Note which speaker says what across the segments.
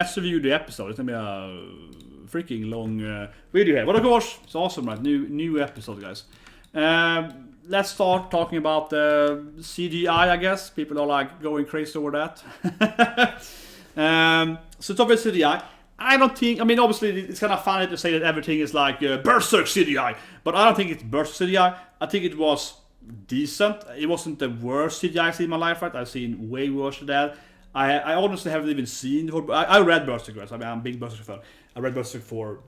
Speaker 1: let's review the episode. It's gonna be a freaking long video here, but of course it's awesome, right? New episode, guys. Let's start talking about the CGI. I guess people are like going crazy over that. So it's obviously CGI. I don't think. I mean, obviously it's kind of funny to say that everything is like Berserk CGI, but I don't think it's Berserk CGI. I think it was decent. It wasn't the worst CGI I've seen in my life, right? I've seen way worse than that. I honestly haven't even seen the whole. I read Berserk, right? I mean, I'm a big Berserk fan. I read Berserk for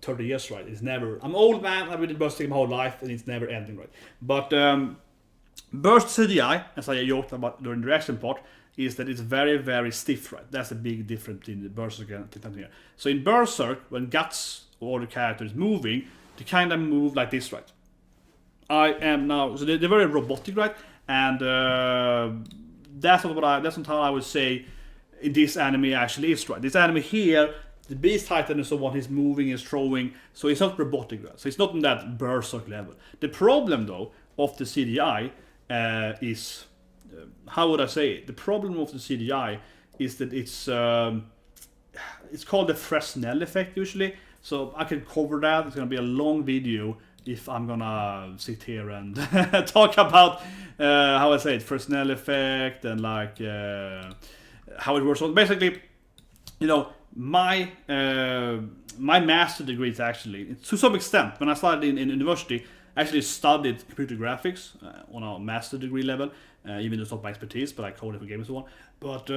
Speaker 1: 30 years, right? It's never. I'm an old man. I've read Berserk my whole life, and it's never ending, right? But Berserk CGI, as I joked about during the reaction part, is that it's very, very stiff, right? That's a big difference in the Berserk and Titan here. So in Berserk, when Guts or the character is moving, they kind of move like this, right? I am now. So they're very robotic, right? And that's not how I would say this anime actually is, right? This anime here, the Beast Titan is the one he's moving, is throwing, so it's not robotic, right? So it's not on that Berserk level. The problem though of the CGI is how would I say it? The problem of the CGI is that it's called the Fresnel effect usually. So I can cover that. It's gonna be a long video if I'm gonna sit here and talk about how I say it, Fresnel effect and like how it works. So basically, my master degree is actually, to some extent, when I started in university, I actually studied computer graphics on a master degree level, even though it's not my expertise, but I coded for games and so on. But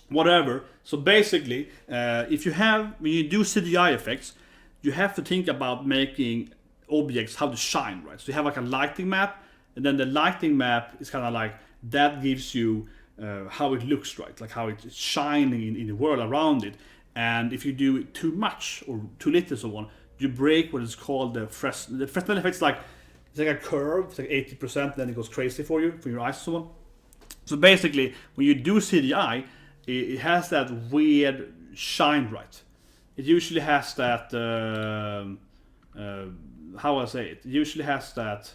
Speaker 1: whatever. So basically, when you do CGI effects, you have to think about making objects how to shine, right? So you have like a lighting map, and then the lighting map is kind of like that gives you how it looks, right? Like how it's shining in the world around it. And if you do it too much or too little, so on, you break what is called the Fresnel. The Fresnel effect is like it's like a curve. It's like 80%, then it goes crazy for your eyes and so on. So basically, when you do CGI, it has that weird shine, right? It usually has that. How I say it? It usually has that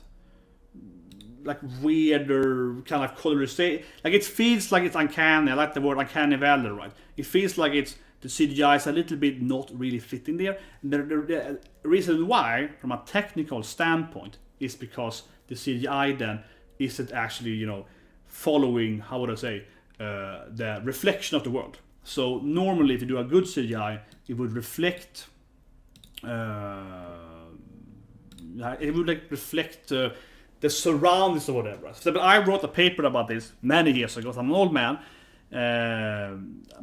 Speaker 1: like weirder kind of colorization. Like it feels like it's uncanny. I like the word uncanny valley, right? It feels like it's the CGI is a little bit not really fitting there. And the reason why, from a technical standpoint, is because the CGI then isn't actually following, how would I say, the reflection of the world. So normally, if you do a good CGI, it would reflect. It would like reflect the surroundings or whatever. So, but I wrote a paper about this many years ago. So I'm an old man.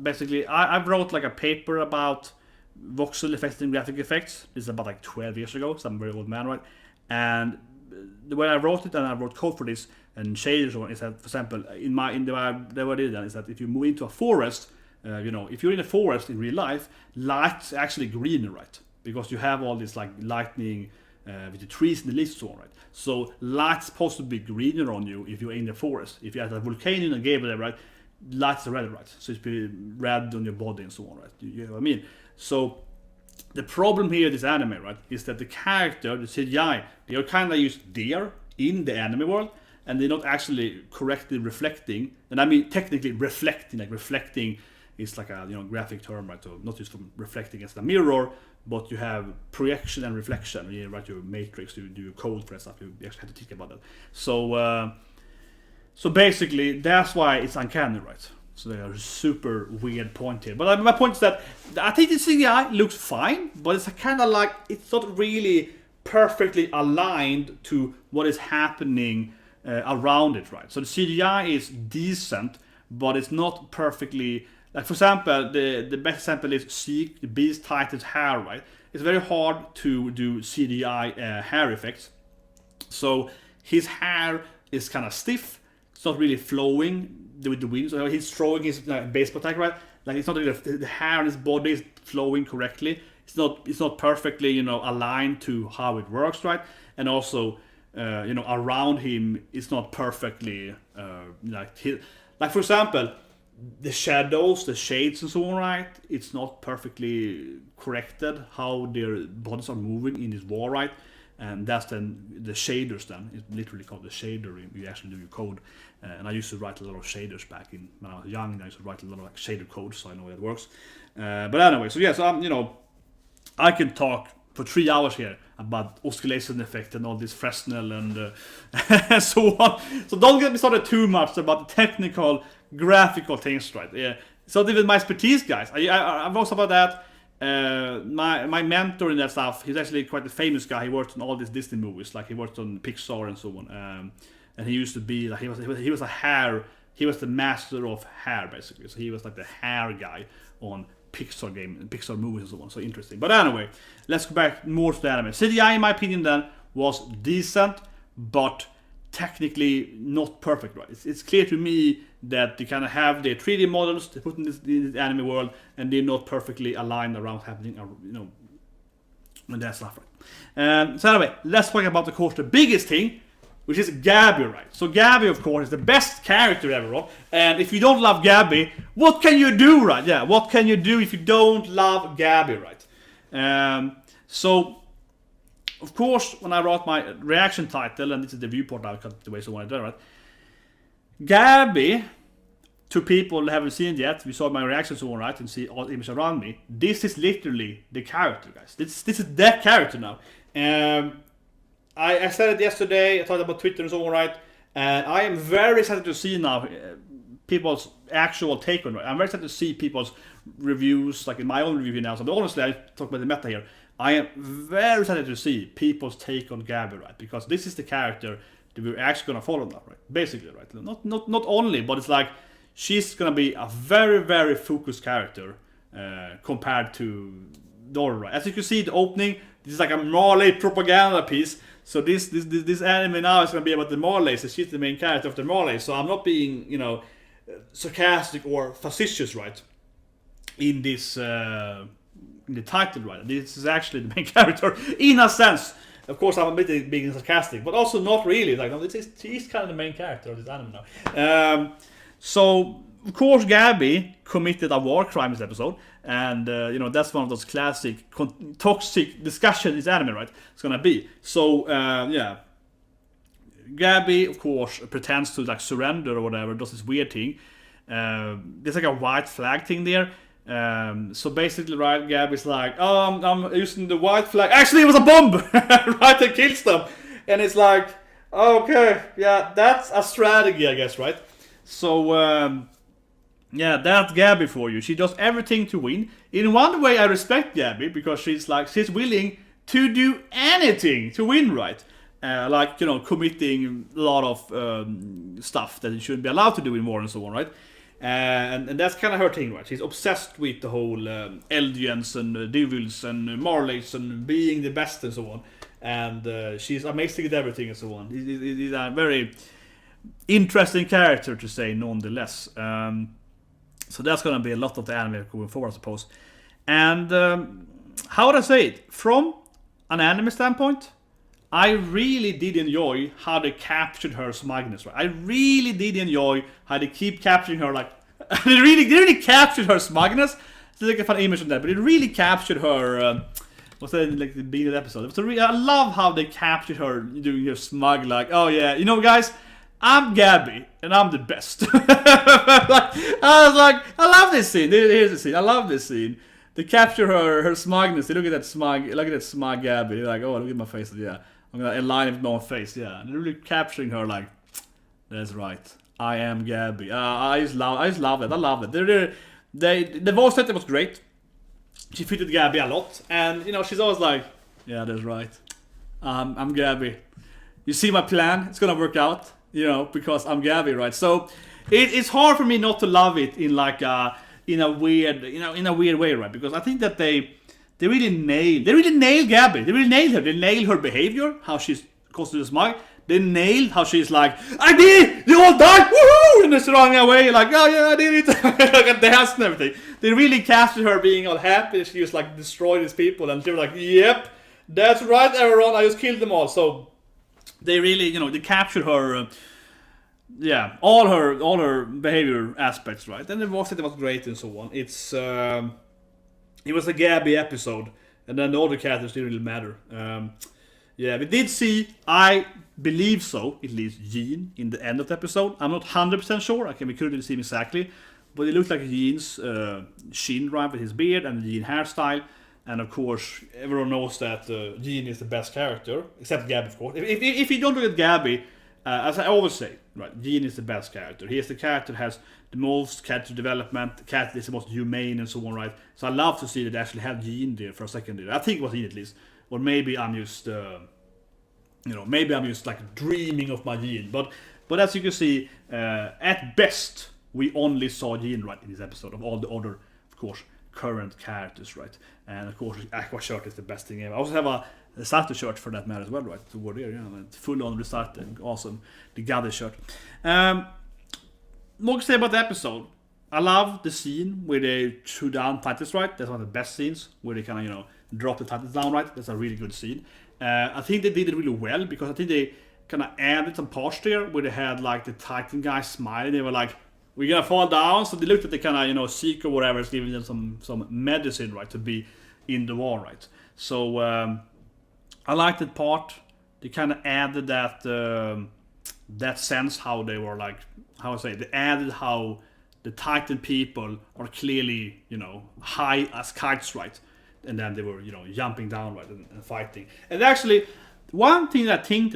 Speaker 1: Basically, I wrote like a paper about voxel effects and graphic effects. This is about like 12 years ago. So I'm a very old man, right? And the way I wrote it, and I wrote code for this and shaders on, is that, for example, the way I did that is that if you move into a forest, if you're in a forest in real life, light's actually greener, right? Because you have all this like lightning. With the trees and the leaves and so on, right? So light's supposed to be greener on you if you're in the forest. If you're at a volcano and gable, right? Light's red, right? So it's be red on your body and so on, right? You know what I mean? So the problem here with this anime, right, is that the character, the CGI, they are kind of used there in the anime world, and they're not actually correctly reflecting. And I mean technically reflecting, like reflecting is like a graphic term, right? So not just from reflecting against a mirror, but you have projection and reflection. When you write your matrix, you do code for that stuff. You actually have to think about that. So basically, that's why it's uncanny, right? So they are a super weird point here. But my point is that I think the CGI looks fine, but it's kind of like it's not really perfectly aligned to what is happening around it, right? So the CGI is decent, but it's not perfectly. Like for example, the best example is Zeke, the Beast Titan's hair, right? It's very hard to do CGI hair effects. So his hair is kind of stiff. It's not really flowing with the wind. So he's throwing his baseball attack, right? Like it's not really the hair on his body is flowing correctly. It's not perfectly aligned to how it works, right? And also around him it's not perfectly like for example. The shadows, the shades and so on, right? It's not perfectly corrected how their bodies are moving in this wall, right? and that's then the shaders. Then it's literally called the shader. You actually do your code, and I used to write a lot of shaders back in when I was young. I used to write a lot of like shader code, so I know how it works. But anyway, so yeah, so I'm, I can talk for 3 hours here about oscillation effect and all this Fresnel and so on. So don't get me started too much about the technical, graphical things, right? Yeah. So even my expertise, guys, I've also about that. My mentor in that stuff, he's actually quite a famous guy. He worked on all these Disney movies, like he worked on Pixar and so on. And he used to be like he was a hair. He was the master of hair, basically. So he was like the hair guy on Pixar movies and so on. So interesting. But anyway, let's go back more to the anime. CGI, in my opinion, then was decent, but technically not perfect, right? It's clear to me that they kind of have their 3D models they put in this anime world, and they're not perfectly aligned around happening, and that stuff, right? So anyway, let's talk about, of course, the biggest thing, which is Gabi, right? So Gabi, of course, is the best character ever, right? And if you don't love Gabi, what can you do, right? Yeah, what can you do if you don't love Gabi, right? So, of course, when I wrote my reaction title, and this is the viewport I cut the way so I did, right? Gabi, to people who haven't seen it yet, we saw my reaction so on, right, and see all the images around me. This is literally the character, guys. This is that character now. I said it yesterday, I talked about Twitter and so on, right? And I am very excited to see now people's actual take on it. I'm very excited to see people's reviews, like in my own review now. So honestly, I talk about the meta here. I am very excited to see people's take on Gabi, right? Because this is the character that we're actually gonna follow now, right? Basically, right? Not only, but it's like she's gonna be a very, very focused character compared to Dora, right? As you can see, the opening, this is like a Marley propaganda piece. So this anime now is gonna be about the Marleys. So she's the main character of the Marleys. So I'm not being, sarcastic or facetious, right? In this in the title, right? This is actually the main character in a sense. Of course, I'm a bit being sarcastic, but also not really. Like, no, she's kind of the main character of this anime now. So of course, Gabi committed a war crime this episode, and that's one of those classic toxic discussions this anime, right? It's gonna be. So yeah, Gabi, of course, pretends to like surrender or whatever, does this weird thing. There's like a white flag thing there. So basically, right, Gabi's like, oh, I'm using the white flag. Actually, it was a bomb, right? That kills them, and it's like, okay, yeah, that's a strategy, I guess, right? So yeah, that's Gabi for you. She does everything to win. In one way, I respect Gabi because she's willing to do anything to win, right? Like, committing a lot of stuff that you shouldn't be allowed to do in war and so on, right? And that's kind of her thing, right? She's obsessed with the whole Eldians and Devils and Marleys and being the best and so on. And she's amazing at everything and so on. He's a very interesting character, to say, nonetheless. So that's gonna be a lot of the anime going forward, I suppose. And how would I say it? From an anime standpoint, I really did enjoy how they captured her smugness, right? I really did enjoy how they keep capturing her, like, they really captured her smugness. So like a fun image on that, but it really captured her, what's that, like the beginning of the episode. So I love how they captured her doing her smug, like, oh yeah, guys, I'm Gabi, and I'm the best. I was like, I love this scene. Here's the scene. I love this scene. They capture her smugness. They look at that smug Gabi. They're like, oh, look at my face. Yeah. I'm gonna align it with my own face, yeah. And they're really capturing her, like, that's right, I am Gabi. I just love that. I love that. The voice acting was great. She fitted Gabi a lot, and she's always like, yeah, that's right. I'm Gabi. You see my plan? It's gonna work out, because I'm Gabi, right? So it's hard for me not to love it in like in a weird way, right? Because I think that they really nailed Gabi. They really nailed her. They nailed her behavior, how she's constantly smug. They nailed how she's like, I did it! They all died! Woohoo! And they're running away like, oh yeah, I did it! Like a dance and everything. They really captured her being all happy. She was like, destroy these people. And she was like, yep, that's right, everyone. I just killed them all. So they really, they captured her, all her behavior aspects, right? And the voice acting was great and so on. It was a Gabi episode, and then the other characters didn't really matter. Yeah, we did see, I believe so, at least Jean in the end of the episode. I'm not 100% sure, we couldn't see him exactly. But it looked like Jean's chin, right, with his beard and the Jean hairstyle. And of course, everyone knows that Jean is the best character, except Gabi, of course. If you don't look at Gabi, as I always say, right, Jean is the best character. He is the character that has the most character development. The character is the most humane and so on, right? So I love to see that they actually have Jean there for a second there. I think it was Jean at least. Or maybe I'm just, maybe I'm just like dreaming of my Jean. But as you can see, at best, we only saw Jean, right, in this episode of all the other, of course, current characters, right? And of course, Aqua shirt is the best thing ever. I also have a Sato shirt for that matter as well, right? To wear there, yeah, full on restarted, awesome. The Gabi shirt. More to say about the episode. I love the scene where they threw down titles, right? That's one of the best scenes where they kind of, drop the titles down, right? That's a really good scene. I think they did it really well because I think they kind of added some parts there where they had like the Titan guys smiling. They were like, we're gonna fall down, so they looked at the kind of, Zeke or whatever is giving them some medicine, right, to be in the war, right? So I liked that part. They kind of added that sense how they were like, how I say, they added how the Titan people are clearly, high as kites, right? And then they were, jumping down, right, and fighting. And actually, one thing I think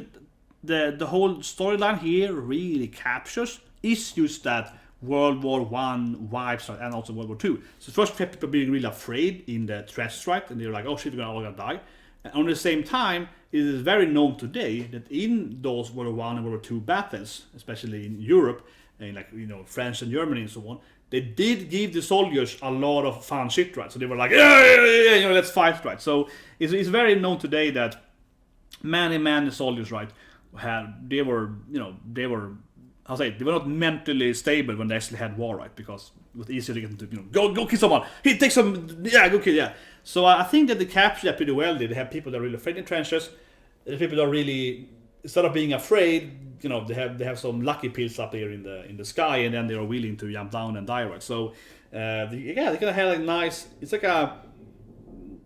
Speaker 1: that the whole storyline here really captures is just that World War One vibes, right, and also World War Two. So first people being really afraid in the trench, right, and they're like, oh shit, we're all gonna die. And on the same time, it is very known today that in those World War One and World War Two battles, especially in Europe, and like France and Germany and so on, they did give the soldiers a lot of fun shit, right? So they were like, yeah, let's fight, right? So it's very known today that many soldiers, right, they were they were not mentally stable when they actually had war, right? Because it was easier to get them to, go kill someone. He takes some, yeah, go kill, yeah. So I think that they captured that pretty well. They have people that are really afraid in trenches. The people that are really, instead of being afraid, they have some lucky pills up there in the sky, and then they are willing to jump down and die, right? So they kind of have like nice. It's like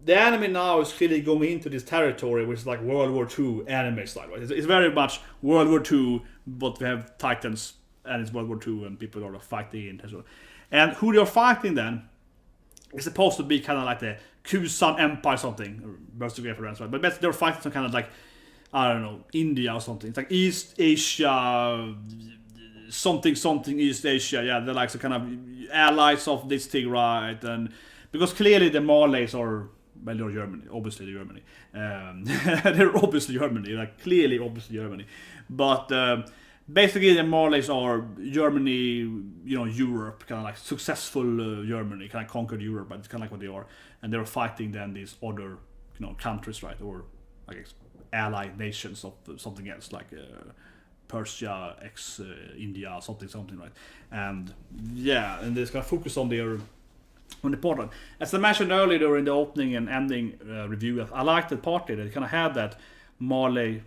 Speaker 1: the anime now is really going into this territory, which is like World War II anime style, right? It's very much World War II, but we have Titans, and it's World War II, and people are fighting in as well. And who they're fighting then is supposed to be kind of like the Kusan Empire something, or most of reference, right? But they're fighting some kind of like, I don't know, India or something. It's like East Asia, something East Asia. Yeah, they're like some kind of allies of this thing, right? And because clearly the Marleys are, well, they're Germany, obviously they're Germany. They're obviously Germany, like clearly obviously Germany. But basically the Marleys are Germany, Europe, kind of like successful Germany, kind of conquered Europe, but it's kind of like what they are. And they're fighting then these other, countries, right? Or I guess allied nations of something else, like Persia, India, something, right? And yeah, and they're gonna focus on the part. As I mentioned earlier during the opening and ending review, I liked that part there. They kind of had that Marley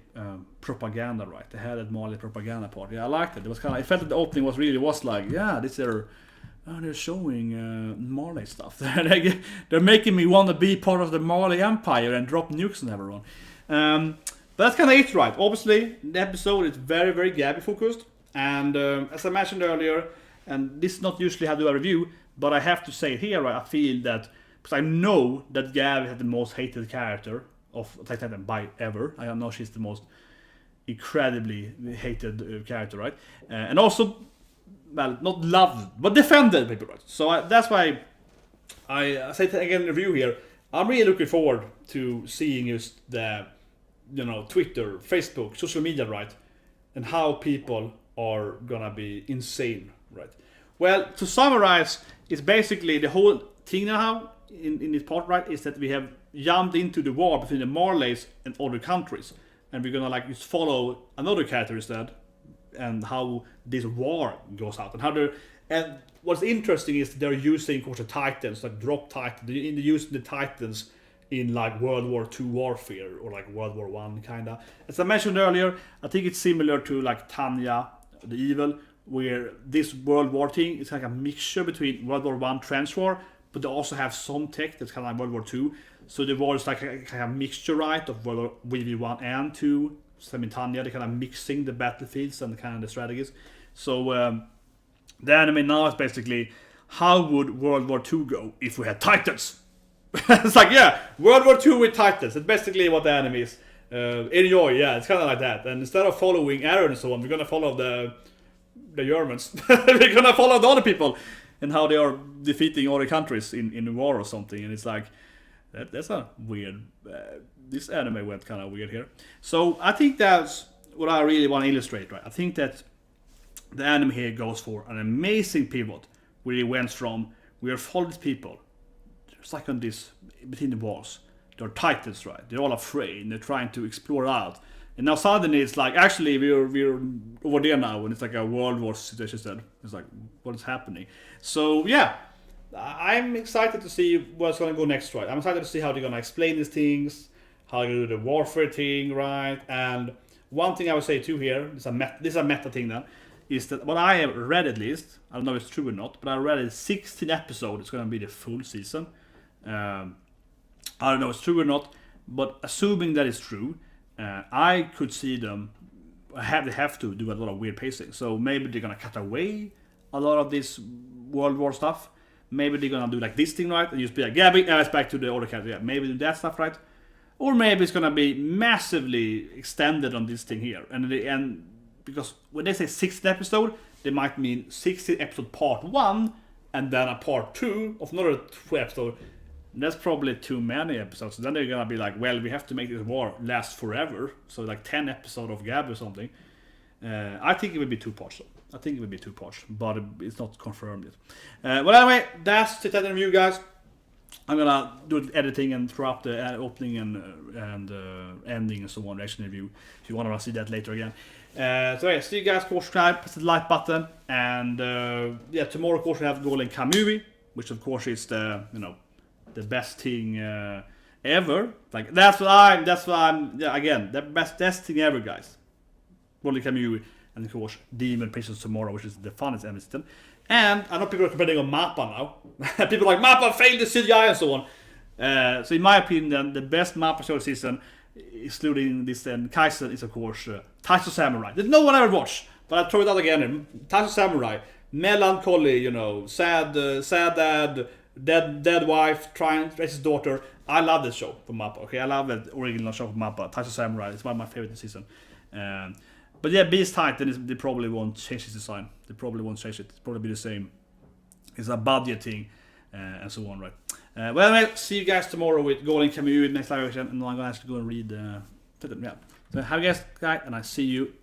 Speaker 1: propaganda, right? They had that Marley propaganda part. Yeah, I liked it. It was kind of, I felt that the opening was like, yeah, they're showing Marley stuff. They're making me want to be part of the Marley Empire and drop nukes on everyone. But that's kind of it, right? Obviously, the episode is very, very Gabi focused. And as I mentioned earlier, and this is not usually how I do a review, but I have to say it here, right? I feel that, because I know that Gabi is the most hated character of Attack on Titan by ever. I know she's the most incredibly hated character, right? And also, well, not loved, but defended people, right? So that's why I say it again in the review here. I'm really looking forward to seeing just the, Twitter, Facebook, social media, right? And how people are gonna be insane, right? Well, to summarize, it's basically the whole thing now in this part, right, is that we have jumped into the war between the Marleys and other countries. And we're gonna like just follow another character instead, and how this war goes out, and how they're, and what's interesting is they're using, of course, the Titans, like drop Titans, they're using the Titans in like World War II warfare, or like World War One kinda. As I mentioned earlier, I think it's similar to like Tanya the Evil, where this World War thing is like a mixture between World War One trench war but they also have some tech that's kind of like World War II. So the war is like a kind of mixture, right, of World War 1 and 2 simultaneously. They're kind of mixing the battlefields and kind of the strategies. So the anime now is basically, how would World War II go if we had Titans? It's like, yeah, World War II with Titans. That's basically what the anime is. Enjoy, yeah, it's kind of like that. And instead of following Eren and so on, we're gonna follow the Germans. We're gonna follow the other people and how they are defeating other countries in war or something. And it's like, that's a weird. This anime went kind of weird here. So I think that's what I really want to illustrate, right? I think that the anime here goes for an amazing pivot, where it went from, we are following people, it's like on this between the walls. They're Titans, right? They're all afraid and they're trying to explore out. And now suddenly it's like, actually we're over there now, and it's like a world war situation instead. It's like, what is happening? So yeah, I'm excited to see what's gonna go next, right? I'm excited to see how they're gonna explain these things, how they do the warfare thing, right? And one thing I would say too here, this is a meta thing then, is that what I have read, at least, I don't know if it's true or not, but I read it 16 episodes, it's gonna be the full season. I don't know if it's true or not, but assuming that it's true, I could see them they have to do a lot of weird pacing. So maybe they're gonna cut away a lot of this World War stuff. Maybe they're gonna do like this thing, right, and just be like, Gabi, it's back to the order character. Yeah, maybe do that stuff, right? Or maybe it's gonna be massively extended on this thing here, and at the end, because when they say 16 episode, they might mean 16 episode part 1, and then a part 2 of another 2 episode. That's probably too many episodes. So then they're gonna be like, well, we have to make this war last forever. So like 10 episodes of Gabi or something. I think it would be 2 parts though. I think it would be 2 parts, but it's not confirmed yet. Well, anyway, that's the Titan review, guys. I'm gonna do the editing and throw up the opening and ending and so on, reaction review, if you want to see that later again. So yeah, see you guys, subscribe, press the like button, and yeah, tomorrow of course we have Golden Kamuy, which of course is the the best thing ever. Like that's what I'm yeah, again, the best thing ever, guys. Golden Kamuy, and of course Demon Princess tomorrow, which is the funnest ever system. And I know people are comparing on Mappa now. People are like, Mappa failed the CGI and so on. So in my opinion, the best Mappa show season, excluding this Kaisen, is of course Taisho Samurai. That no one ever watched, but I throw it out again. Taisho Samurai, melancholy, sad dad, dead wife, trying to raise his daughter. I love this show from Mappa. Okay, I love that original show from Mappa. Taisho Samurai, it's one of my favorite this season. But yeah, Beast Titan they probably won't change his design. They probably won't change it. It's probably be the same. It's a budget thing, and so on, right? Well, anyway, see you guys tomorrow with Golden Kamuy next live action, and I'm gonna actually go and read. Yeah. So have a guys, guys, and I see you tomorrow.